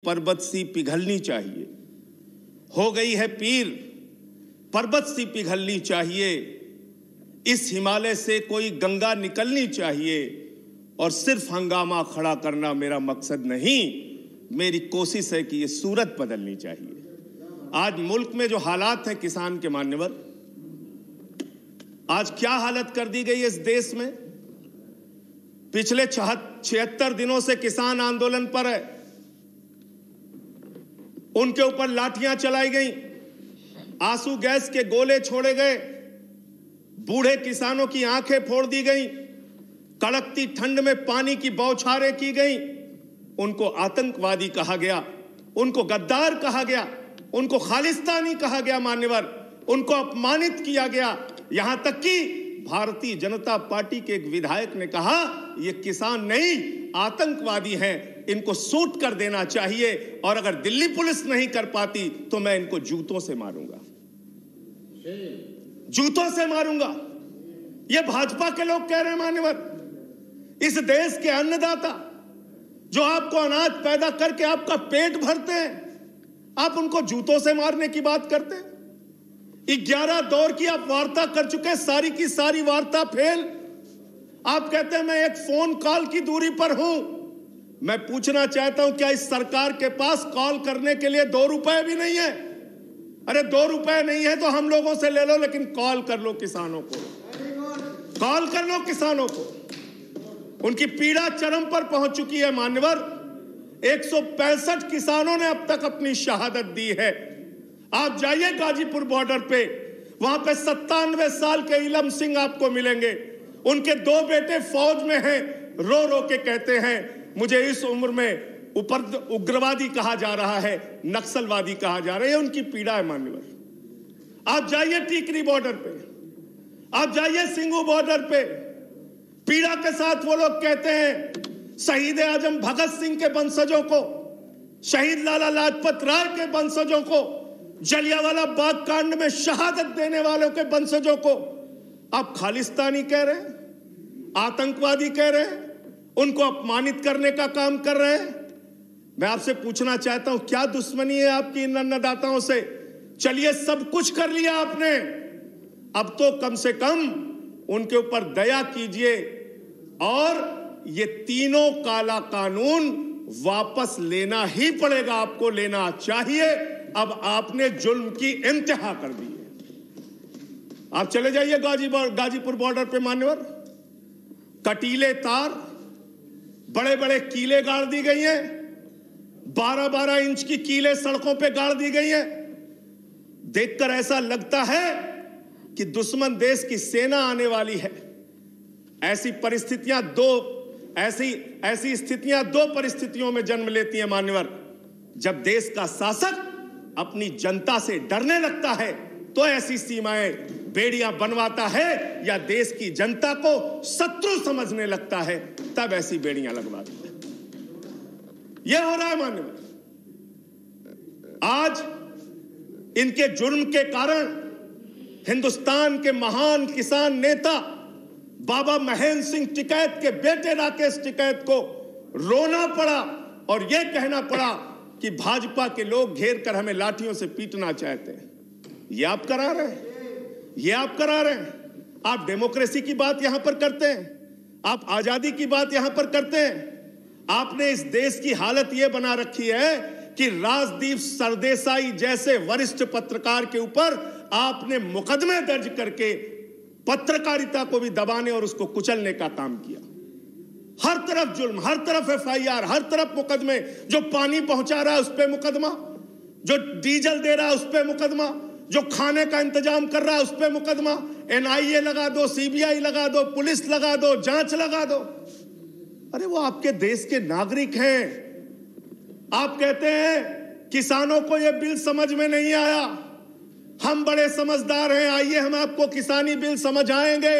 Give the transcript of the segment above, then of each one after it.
पर्वत सी पिघलनी चाहिए, हो गई है पीर पर्वत सी पिघलनी चाहिए, इस हिमालय से कोई गंगा निकलनी चाहिए। और सिर्फ हंगामा खड़ा करना मेरा मकसद नहीं, मेरी कोशिश है कि ये सूरत बदलनी चाहिए। आज मुल्क में जो हालात हैं किसान के मान्यवर, आज क्या हालत कर दी गई है इस देश में। पिछले 76 दिनों से किसान आंदोलन पर है, उनके ऊपर लाठियां चलाई गई, आंसू गैस के गोले छोड़े गए, बूढ़े किसानों की आंखें फोड़ दी गई, कड़कती ठंड में पानी की बौछारें की गई। उनको आतंकवादी कहा गया, उनको गद्दार कहा गया, उनको खालिस्तानी कहा गया मान्यवर, उनको अपमानित किया गया। यहां तक कि भारतीय जनता पार्टी के एक विधायक ने कहा ये किसान नहीं आतंकवादी हैं, इनको शूट कर देना चाहिए, और अगर दिल्ली पुलिस नहीं कर पाती तो मैं इनको जूतों से मारूंगा, जूतों से मारूंगा। ये भाजपा के लोग कह रहे हैं मान्यवर। इस देश के अन्नदाता जो आपको अनाज पैदा करके आपका पेट भरते हैं, आप उनको जूतों से मारने की बात करते हैं। 11 दौर की आप वार्ता कर चुके, सारी की सारी वार्ता फेल। आप कहते हैं मैं एक फोन कॉल की दूरी पर हूं। मैं पूछना चाहता हूं, क्या इस सरकार के पास कॉल करने के लिए 2 रुपए भी नहीं है? अरे 2 रुपए नहीं है तो हम लोगों से ले लो, लेकिन कॉल कर लो किसानों को, कॉल कर लो किसानों को। उनकी पीड़ा चरम पर पहुंच चुकी है मान्यवर। 165 किसानों ने अब तक अपनी शहादत दी है। आप जाइए गाजीपुर बॉर्डर पे, वहां पे 97 साल के इलम सिंह आपको मिलेंगे। उनके 2 बेटे फौज में हैं, रो रो के कहते हैं मुझे इस उम्र में उग्रवादी कहा जा रहा है, नक्सलवादी कहा जा रहा है। उनकी पीड़ा है मान्यवर। आप जाइए टीकरी बॉर्डर पे, आप जाइए सिंगू बॉर्डर पे, पीड़ा के साथ वो लोग कहते हैं शहीद आजम भगत सिंह के वंशजों को, शहीद लाला लाजपत राय के वंशजों को, जलियांवाला बाग कांड में शहादत देने वालों के वंशजों को आप खालिस्तानी कह रहे हैं, आतंकवादी कह रहे हैं, उनको अपमानित करने का काम कर रहे हैं। मैं आपसे पूछना चाहता हूं, क्या दुश्मनी है आपकी इन अन्नदाताओं से? चलिए सब कुछ कर लिया आपने, अब तो कम से कम उनके ऊपर दया कीजिए और ये तीनों काला कानून वापस लेना ही पड़ेगा, आपको लेना चाहिए। अब आपने जुल्म की इंतहा कर दी है। आप चले जाइए गाजीपुर बॉर्डर पे मान्यवर, कटीले तार, बड़े बड़े कीले गाड़ दी गई हैं, 12-12 इंच की कीले सड़कों पे गाड़ दी गई हैं। देखकर ऐसा लगता है कि दुश्मन देश की सेना आने वाली है। ऐसी स्थितियां दो परिस्थितियों में जन्म लेती हैं मान्यवर। जब देश का शासक अपनी जनता से डरने लगता है तो ऐसी सीमाएं बेड़ियां बनवाता है, या देश की जनता को शत्रु समझने लगता है तब ऐसी बेड़ियां लगवाता है। यह हो रहा है मान्यवर। आज इनके जुर्म के कारण हिंदुस्तान के महान किसान नेता बाबा महेंद्र सिंह टिकैत के बेटे राकेश टिकैत को रोना पड़ा और यह कहना पड़ा कि भाजपा के लोग घेर कर हमें लाठियों से पीटना चाहते हैं। यह आप करा रहे हैं, यह आप करा रहे हैं। आप डेमोक्रेसी की बात यहां पर करते हैं, आप आजादी की बात यहां पर करते हैं। आपने इस देश की हालत यह बना रखी है कि राजदीप सरदेसाई जैसे वरिष्ठ पत्रकार के ऊपर आपने मुकदमे दर्ज करके पत्रकारिता को भी दबाने और उसको कुचलने का काम किया। हर तरफ जुल्म, हर तरफ FIR, हर तरफ मुकदमे। जो पानी पहुंचा रहा है उस पे मुकदमा, जो डीजल दे रहा है उस पे मुकदमा, जो खाने का इंतजाम कर रहा है उस पे मुकदमा। NIA लगा दो, CBI लगा दो, पुलिस लगा दो, जांच लगा दो। अरे वो आपके देश के नागरिक हैं। आप कहते हैं किसानों को यह बिल समझ में नहीं आया, हम बड़े समझदार हैं, आइए हम आपको किसानी बिल समझाएंगे।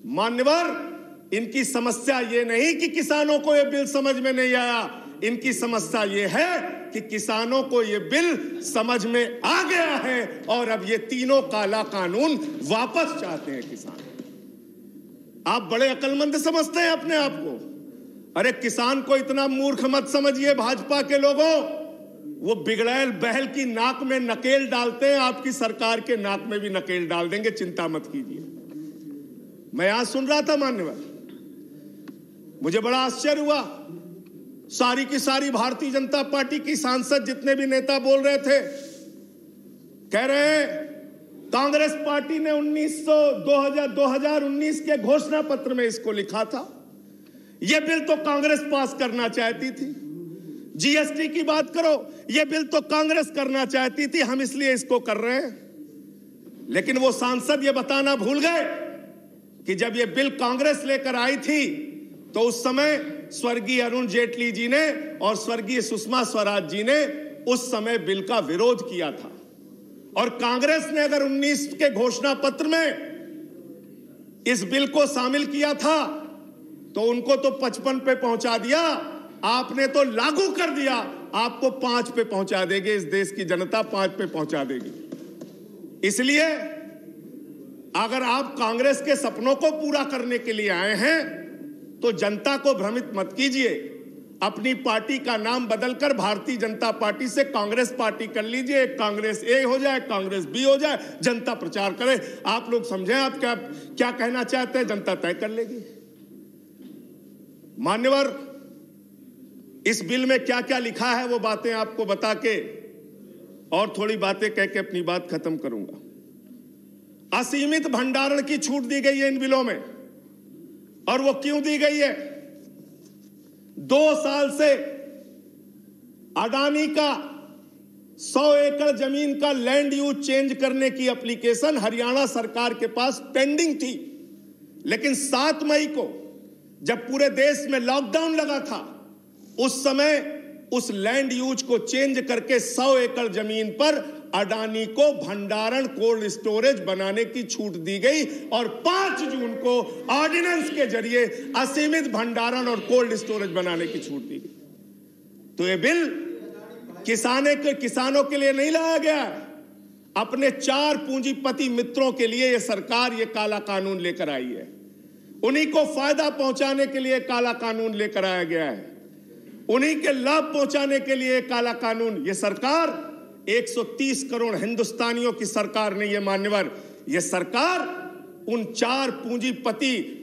मान्यवर, इनकी समस्या यह नहीं कि किसानों को यह बिल समझ में नहीं आया, इनकी समस्या यह है कि किसानों को यह बिल समझ में आ गया है और अब ये तीनों काला कानून वापस चाहते हैं किसान। आप बड़े अक्लमंद समझते हैं अपने आप को। अरे किसान को इतना मूर्ख मत समझिए भाजपा के लोगों, वो बिगड़ैल बहल की नाक में नकेल डालते हैं, आपकी सरकार के नाक में भी नकेल डाल देंगे, चिंता मत कीजिए। मैं यहां सुन रहा था मान्यवर, मुझे बड़ा आश्चर्य हुआ, सारी की सारी भारतीय जनता पार्टी की सांसद जितने भी नेता बोल रहे थे, कह रहे हैं कांग्रेस पार्टी ने 2019 के घोषणा पत्र में इसको लिखा था, यह बिल तो कांग्रेस पास करना चाहती थी। जीएसटी की बात करो, यह बिल तो कांग्रेस करना चाहती थी, हम इसलिए इसको कर रहे हैं। लेकिन वो सांसद ये बताना भूल गए कि जब यह बिल कांग्रेस लेकर आई थी तो उस समय स्वर्गीय अरुण जेटली जी ने और स्वर्गीय सुषमा स्वराज जी ने उस समय बिल का विरोध किया था। और कांग्रेस ने अगर 19 के घोषणा पत्र में इस बिल को शामिल किया था तो उनको तो 55 पे पहुंचा दिया, आपने तो लागू कर दिया, आपको 5 पे पहुंचा देंगे, इस देश की जनता 5 पे पहुंचा देगी। इसलिए अगर आप कांग्रेस के सपनों को पूरा करने के लिए आए हैं तो जनता को भ्रमित मत कीजिए, अपनी पार्टी का नाम बदलकर भारतीय जनता पार्टी से कांग्रेस पार्टी कर लीजिए, कांग्रेस ए हो जाए, कांग्रेस बी हो जाए, जनता प्रचार करे। आप लोग समझें आप क्या कहना चाहते हैं, जनता तय कर लेगी। मान्यवर, इस बिल में क्या क्या लिखा है वो बातें आपको बता के और थोड़ी बातें कह के अपनी बात खत्म करूंगा। असीमित भंडारण की छूट दी गई है इन बिलों में, और वो क्यों दी गई है? 2 साल से अडानी का 100 एकड़ जमीन का लैंड यूज चेंज करने की एप्लीकेशन हरियाणा सरकार के पास पेंडिंग थी, लेकिन 7 मई को जब पूरे देश में लॉकडाउन लगा था, उस समय उस लैंड यूज को चेंज करके 100 एकड़ जमीन पर अडानी को भंडारण कोल्ड स्टोरेज बनाने की छूट दी गई और 5 जून को ऑर्डिनेंस के जरिए असीमित भंडारण और कोल्ड स्टोरेज बनाने की छूट दी गई। तो ये बिल किसानों के लिए नहीं लाया गया, अपने 4 पूंजीपति मित्रों के लिए ये सरकार ये काला कानून लेकर आई है। उन्हीं को फायदा पहुंचाने के लिए काला कानून लेकर आया गया है, उन्हीं के लाभ पहुंचाने के लिए काला कानून। ये सरकार 130 करोड़ हिंदुस्तानियों की सरकार नहीं है मान्यवर, यह सरकार उन 4 पूंजीपति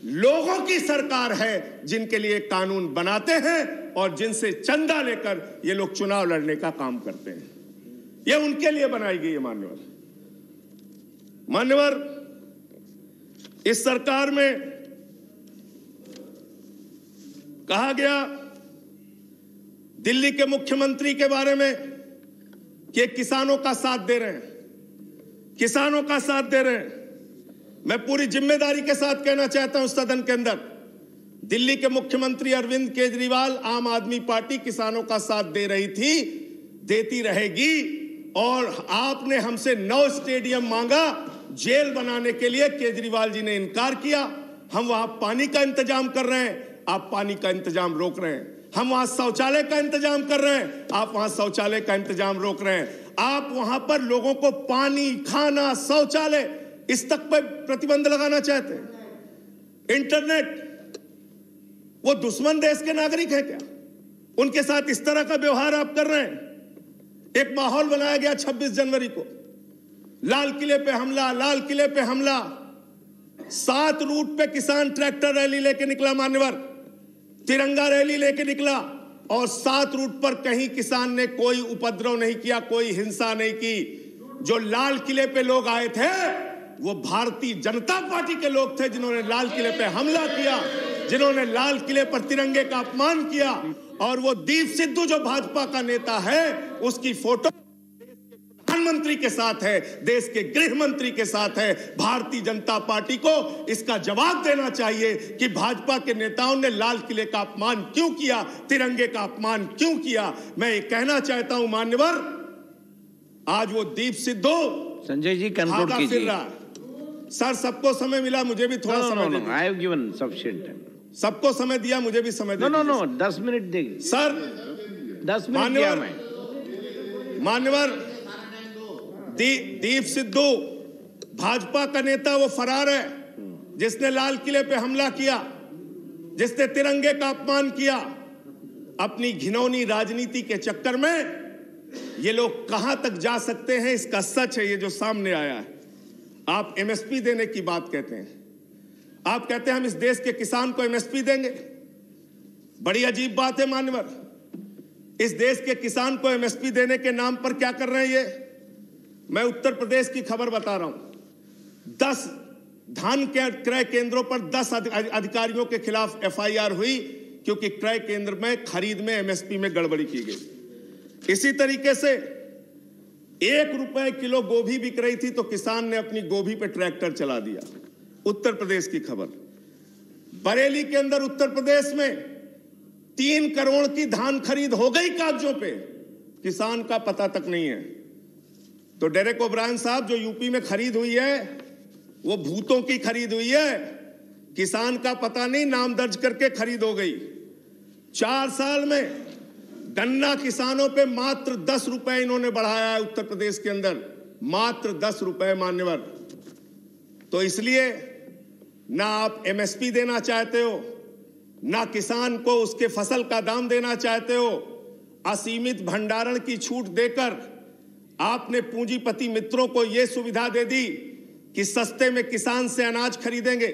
लोगों की सरकार है जिनके लिए कानून बनाते हैं और जिनसे चंदा लेकर ये लोग चुनाव लड़ने का काम करते हैं। यह उनके लिए बनाई गई है मान्यवर। इस सरकार में कहा गया दिल्ली के मुख्यमंत्री के बारे में कि किसानों का साथ दे रहे हैं, किसानों का साथ दे रहे हैं। मैं पूरी जिम्मेदारी के साथ कहना चाहता हूं सदन के अंदर, दिल्ली के मुख्यमंत्री अरविंद केजरीवाल, आम आदमी पार्टी किसानों का साथ दे रही थी, देती रहेगी। और आपने हमसे 9 स्टेडियम मांगा जेल बनाने के लिए, केजरीवाल जी ने इनकार किया। हम वहां पानी का इंतजाम कर रहे हैं, आप पानी का इंतजाम रोक रहे हैं। हम वहां शौचालय का इंतजाम कर रहे हैं, आप वहां शौचालय का इंतजाम रोक रहे हैं। आप वहां पर लोगों को पानी, खाना, शौचालय इस तक पर प्रतिबंध लगाना चाहते हैं। इंटरनेट, वो दुश्मन देश के नागरिक है क्या? उनके साथ इस तरह का व्यवहार आप कर रहे हैं। एक माहौल बनाया गया 26 जनवरी को, लाल किले पे हमला, लाल किले पे हमला। 7 रूट पे किसान ट्रैक्टर रैली लेके निकला मान्यवर, तिरंगा रैली लेके निकला, और 7 रूट पर कहीं किसान ने कोई उपद्रव नहीं किया, कोई हिंसा नहीं की। जो लाल किले पे लोग आए थे वो भारतीय जनता पार्टी के लोग थे जिन्होंने लाल किले पे हमला किया, जिन्होंने लाल किले पर तिरंगे का अपमान किया। और वो दीप सिद्धू जो भाजपा का नेता है, उसकी फोटो प्रधानमंत्री के साथ है, देश के गृह मंत्री के साथ है। भारतीय जनता पार्टी को इसका जवाब देना चाहिए कि भाजपा के नेताओं ने लाल किले का अपमान क्यों किया, तिरंगे का अपमान क्यों किया। मैं ये कहना चाहता हूं मान्यवर, आज वो दीप सिद्धू संजय जी कंक्लूड कीजिए। सर सबको समय मिला, मुझे भी थोड़ा समय दे। I have given sufficient time. सबको समय दिया, मुझे भी समय दे। नो 10 मिनट देंगे सर, 10 मिनट दिया मैं। मान्यवर, दीप सिद्धू भाजपा का नेता वो फरार है जिसने लाल किले पे हमला किया, जिसने तिरंगे का अपमान किया, अपनी घिनौनी राजनीति के चक्कर में ये लोग कहां तक जा सकते हैं, इसका सच है ये जो सामने आया है। आप एमएसपी देने की बात कहते हैं, आप कहते हैं हम इस देश के किसान को एमएसपी देंगे। बड़ी अजीब बात है मान्यवर, इस देश के किसान को एमएसपी देने के नाम पर क्या कर रहे हैं ये? मैं उत्तर प्रदेश की खबर बता रहा हूं। 10 धान के क्रय केंद्रों पर 10 अधिकारियों के खिलाफ एफआईआर हुई क्योंकि क्रय केंद्र में खरीद में एमएसपी में गड़बड़ी की गई। इसी तरीके से 1 रुपए किलो गोभी बिक रही थी तो किसान ने अपनी गोभी पे ट्रैक्टर चला दिया। उत्तर प्रदेश की खबर। बरेली के अंदर उत्तर प्रदेश में 3 करोड़ की धान खरीद हो गई कागजों पे, किसान का पता तक नहीं है। तो डेरेक ओब्रायन साहब, जो यूपी में खरीद हुई है वो भूतों की खरीद हुई है, किसान का पता नहीं, नाम दर्ज करके खरीद हो गई। 4 साल में गन्ना किसानों पे मात्र 10 रुपए इन्होंने बढ़ाया है उत्तर प्रदेश के अंदर, मात्र 10 रुपए मान्यवर। तो इसलिए ना आप एमएसपी देना चाहते हो, ना किसान को उसके फसल का दाम देना चाहते हो। असीमित भंडारण की छूट देकर आपने पूंजीपति मित्रों को यह सुविधा दे दी कि सस्ते में किसान से अनाज खरीदेंगे,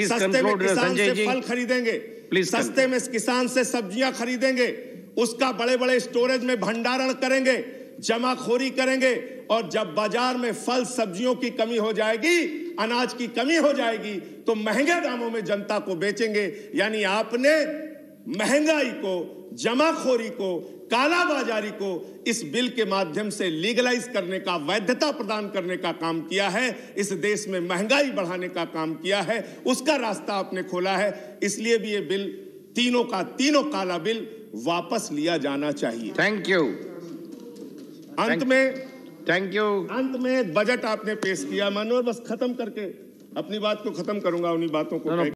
सस्ते में किसान से फल खरीदेंगे, सस्ते में किसान से सब्जियां खरीदेंगे, उसका बड़े बड़े स्टोरेज में भंडारण करेंगे, जमाखोरी करेंगे, और जब बाजार में फल सब्जियों की कमी हो जाएगी, अनाज की कमी हो जाएगी, तो महंगे दामों में जनता को बेचेंगे। यानी आपने महंगाई को, जमाखोरी को, कालाबाजारी को इस बिल के माध्यम से लीगलाइज करने का, वैधता प्रदान करने का काम किया है, इस देश में महंगाई बढ़ाने का काम किया है, उसका रास्ता आपने खोला है। इसलिए भी ये बिल, तीनों का तीनों काला बिल वापस लिया जाना चाहिए। Thank you. अंत में एक बजट आपने पेश किया मानवर, बस खत्म करके अपनी बात को खत्म करूंगा, उन्हीं बातों को